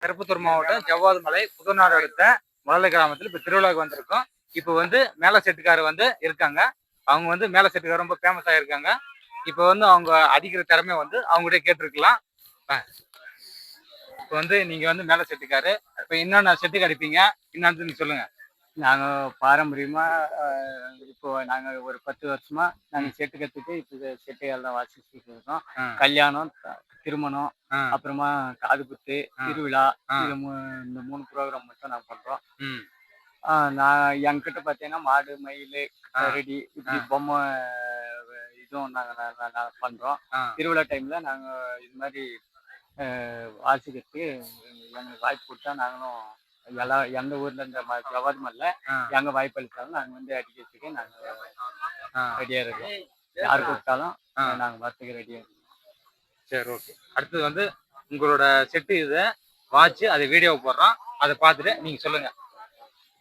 திருப்பத்தூர் மாவட்டம் ஜவ்வாது மலை புதுநாடு அடுத்த மழலை கிராமத்தில் இப்போ திருவிழாவுக்கு வந்திருக்கோம். இப்போ வந்து மேல செட்டுக்காரர் வந்து இருக்காங்க. அவங்க வந்து மேல செட்டுக்காரர் ரொம்ப ஃபேமஸ் ஆகிருக்காங்க. இப்போ வந்து அவங்க அடிக்கிற திறமை வந்து அவங்ககிட்ட கேட்டிருக்கலாம். இப்போ வந்து நீங்க வந்து மேல செட்டுக்காரு, இப்போ என்னென்ன செட்டுக்கு அடிப்பீங்க என்னன்னு நீங்க சொல்லுங்க. நாங்கள் பாரம்பரியமாக இப்போ நாங்கள் ஒரு 10 வருஷமா நாங்கள் செட்டு கற்றுட்டு இப்போ செட்டு எல்லாம் வாசிச்சுட்டு இருக்கோம். கல்யாணம், திருமணம், அப்புறமா காது குத்து, திருவிழா, இது இந்த 3 ப்ரோக்ராம் மட்டும் நாங்கள் பண்ணுறோம். நான் என்கிட்ட பார்த்தீங்கன்னா மாடு, மயில், கரடி இப்படி பொம்மை இதுவும் நாங்கள் பண்ணுறோம். திருவிழா டைமில் நாங்கள் இது மாதிரி வாசிக்கிறதுக்கு எங்களுக்கு வாய்ப்பு கொடுத்தா நாங்களும் எல்லாம் எந்த ஊர்ல இந்த ஜவ்வாது மலைல எங்க வாய்ப்பு அளித்தாலும் நாங்கள் வந்து அடிக்கிறதுக்கு நாங்கள் ரெடியாக இருக்கோம். யார் கூப்பிட்டாலும் நாங்கள் வரத்துக்கு ரெடியாக இருக்கோம். சரி, ஓகே. அடுத்தது வந்து உங்களோட செட்டு இதை வாட்ச் அதை வீடியோ போடுறோம், அதை பார்த்துட்டு நீங்கள் சொல்லுங்கள்.